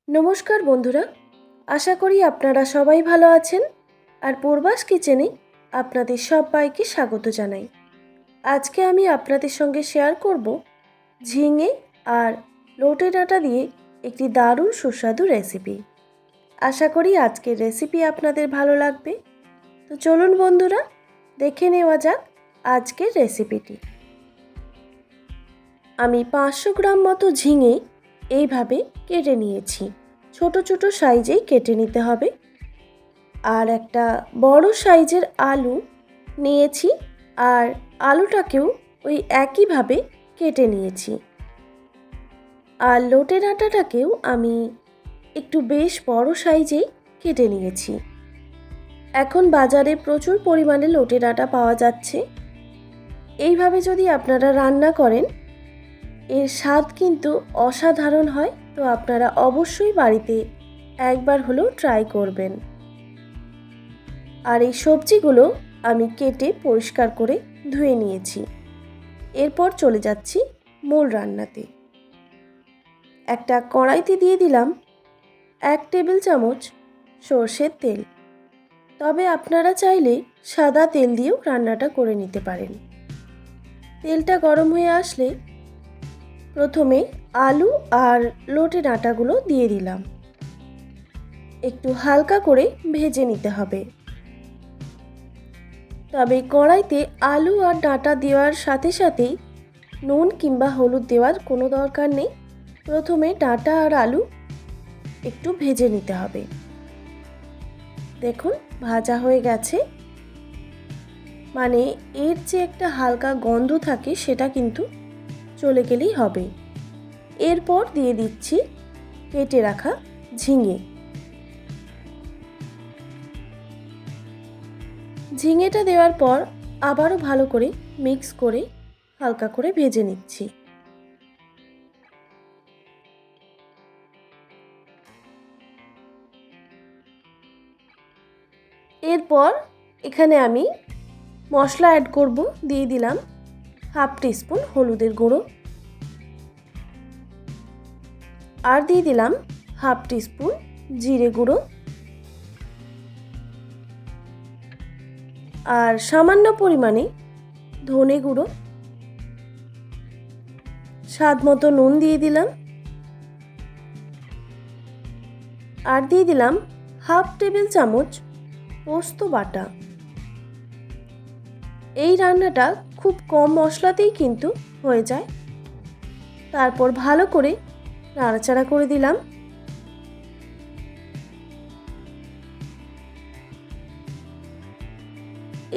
নমস্কার বন্ধুরা, আশা করি আপনারা সবাই ভালো আছেন। আর পূর্বাস কিচেনে আপনাদের সবাইকে স্বাগত জানাই। আজকে আমি আপনাদের সঙ্গে শেয়ার করব ঝিঙে আর লোটে ডাঁটা দিয়ে একটি দারুণ সুস্বাদু রেসিপি। আশা করি আজকের রেসিপি আপনাদের ভালো লাগবে। তো চলুন বন্ধুরা, দেখে নেওয়া যাক আজকের রেসিপিটি। আমি 500 গ্রাম মতো ঝিঙে এইভাবে কেটে নিয়েছি। ছোট ছোট সাইজেই কেটে নিতে হবে। আর একটা বড় সাইজের আলু নিয়েছি, আর আলুটাকেও ওই একইভাবে কেটে নিয়েছি। আর লোটে ডাঁটাটাকেও আমি একটু বেশ বড় সাইজেই কেটে নিয়েছি। এখন বাজারে প্রচুর পরিমাণে লোটে ডাঁটা পাওয়া যাচ্ছে। এইভাবে যদি আপনারা রান্না করেন, এর স্বাদ কিন্তু অসাধারণ হয়। তো আপনারা অবশ্যই বাড়িতে একবার হলেও ট্রাই করবেন। আর এই সবজিগুলো আমি কেটে পরিষ্কার করে ধুয়ে নিয়েছি। এরপর চলে যাচ্ছি মূল রান্নাতে। একটা কড়াইতে দিয়ে দিলাম 1 টেবিল চামচ সর্ষের তেল। তবে আপনারা চাইলে সাদা তেল দিয়েও রান্নাটা করে নিতে পারেন। তেলটা গরম হয়ে আসলে প্রথমে আলু আর লোটে ডাঁটাগুলো দিয়ে দিলাম। একটু হালকা করে ভেজে নিতে হবে। তবে কড়াইতে আলু আর ডাঁটা দেওয়ার সাথে সাথেই নুন কিংবা হলুদ দেওয়ার কোনো দরকার নেই। প্রথমে ডাঁটা আর আলু একটু ভেজে নিতে হবে। দেখুন ভাজা হয়ে গেছে, মানে এর যে একটা হালকা গন্ধ থাকে সেটা কিন্তু চলে গেলেই হবে। এরপর দিয়ে দিচ্ছি কেটে রাখা ঝিঙে। ঝিঙেটা দেওয়ার পর আবারও ভালো করে মিক্স করে হালকা করে ভেজে নিচ্ছি। এরপর এখানে আমি মশলা অ্যাড করব। দিয়ে দিলাম হাফ টিস্পুন হলুদের গুঁড়ো, আর দিয়ে দিলাম হাফ টিস্পুন জিরে গুঁড়ো, আর সামান্য পরিমাণে ধনে গুঁড়ো, স্বাদ মতো নুন দিয়ে দিলাম, আর দিয়ে দিলাম হাফ টেবিল চামচ পোস্ত বাটা। এই রান্নাটা খুব কম মশলাতেই কিন্তু হয়ে যায়। তারপর ভালো করে নাড়াচাড়া করে দিলাম।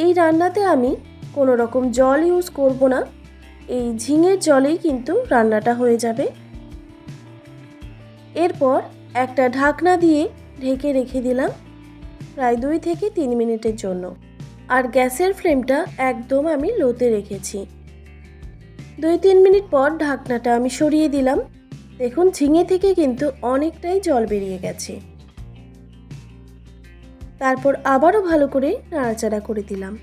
এই রান্নাতে আমি কোনো রকম জল ইউজ করব না। এই ঝিঙের জলেই কিন্তু রান্নাটা হয়ে যাবে। এরপর একটা ঢাকনা দিয়ে ঢেকে রেখে দিলাম প্রায় 2 থেকে 3 মিনিটের জন্য। আর গ্যাসের ফ্লেমটা একদম আমি লোতে রেখেছি। 2-3 মিনিট পর ঢাকনাটা আমি সরিয়ে দিলাম। দেখুন ঝিঙে থেকে কিন্তু অনেকটাই জল বেরিয়ে গেছে। তারপর আবারও ভালো করে নাড়াচাড়া করে দিলাম।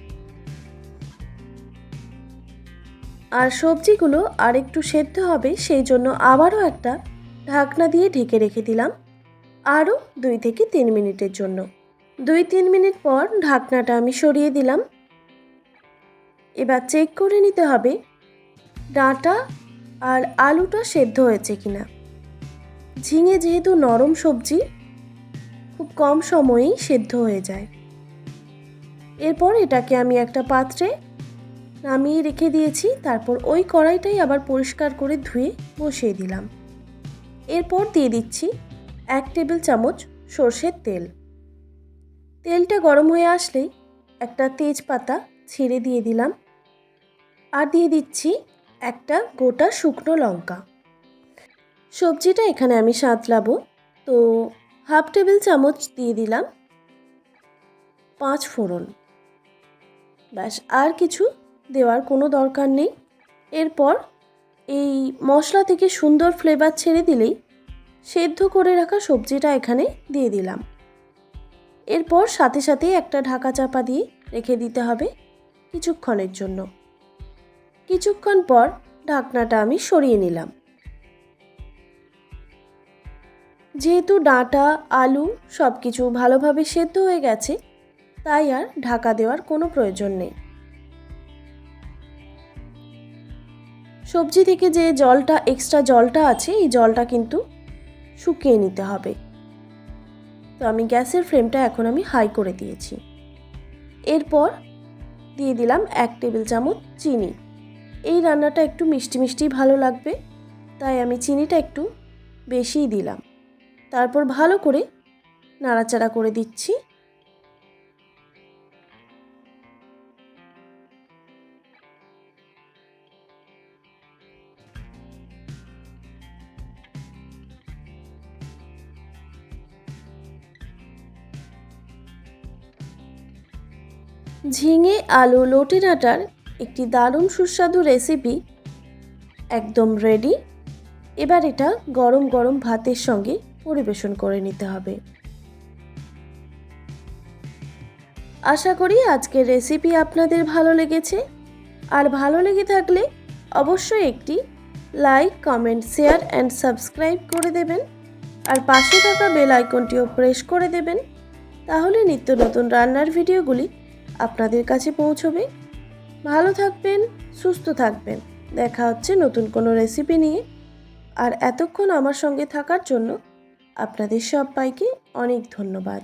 আর সবজিগুলো আর একটু সেদ্ধ হবে, সেই জন্য আবারও একটা ঢাকনা দিয়ে ঢেকে রেখে দিলাম আরও 2 থেকে 3 মিনিটের জন্য। 2-3 মিনিট পর ঢাকনাটা আমি সরিয়ে দিলাম। এবার চেক করে নিতে হবে ডাঁটা আর আলুটা সেদ্ধ হয়েছে কিনা। ঝিঙে যেহেতু নরম সবজি, খুব কম সময়েই সেদ্ধ হয়ে যায়। এরপর এটাকে আমি একটা পাত্রে নামিয়ে রেখে দিয়েছি। তারপর ওই কড়াইটাই আবার পরিষ্কার করে ধুয়ে বসিয়ে দিলাম। এরপর দিয়ে দিচ্ছি 1 টেবিল চামচ সর্ষের তেল। তেলটা গরম হয়ে আসলেই একটা তেজপাতা ছিঁড়ে দিয়ে দিলাম, আর দিয়ে দিচ্ছি একটা গোটা শুকনো লঙ্কা। সবজিটা এখানে আমি সাঁতলাবো, তো হাফ টেবিল চামচ দিয়ে দিলাম 5 ফোড়ন। ব্যাস, আর কিছু দেওয়ার কোনো দরকার নেই। এরপর এই মশলা থেকে সুন্দর ফ্লেভার ছেড়ে দিলেই সেদ্ধ করে রাখা সবজিটা এখানে দিয়ে দিলাম। এরপর সাথে সাথে একটা ঢাকা চাপা দিয়ে রেখে দিতে হবে কিছুক্ষণের জন্য। কিছুক্ষণ পর ঢাকনাটা আমি সরিয়ে নিলাম। যেহেতু ডাঁটা আলু সব কিছু ভালোভাবে সেদ্ধ হয়ে গেছে, তাই আর ঢাকা দেওয়ার কোনো প্রয়োজন নেই। সবজি থেকে যে জলটা এক্সট্রা জলটা আছে, এই জলটা কিন্তু শুকিয়ে নিতে হবে। তো আমি গ্যাসের ফ্লেমটা এখন আমি হাই করে দিয়েছি। এরপর দিয়ে দিলাম 1 টেবিল চামচ চিনি। এই রান্নাটা একটু মিষ্টি মিষ্টি ভালো লাগবে, তাই আমি চিনিটা একটু বেশিই দিলাম। তারপর ভালো করে নাড়াচাড়া করে দিচ্ছি। ঝিঙে আলু লোটে ডাঁটার একটি দারুণ সুস্বাদু রেসিপি একদম রেডি। এবার এটা গরম গরম ভাতের সঙ্গে পরিবেশন করে নিতে হবে। আশা করি আজকের রেসিপি আপনাদের ভালো লেগেছে। আর ভালো লেগে থাকলে অবশ্যই একটি like, comment, share and subscribe করে দেবেন। আর পাশে থাকা বেল আইকনটিও প্রেস করে দেবেন, তাহলে নিত্য নতুন রান্নার ভিডিওগুলি আপনাদের কাছে পৌঁছবে। ভালো থাকবেন, সুস্থ থাকবেন। দেখা হচ্ছে নতুন কোনো রেসিপি নিয়ে। আর এতক্ষণ আমার সঙ্গে থাকার জন্য আপনাদের সবাইকে অনেক ধন্যবাদ।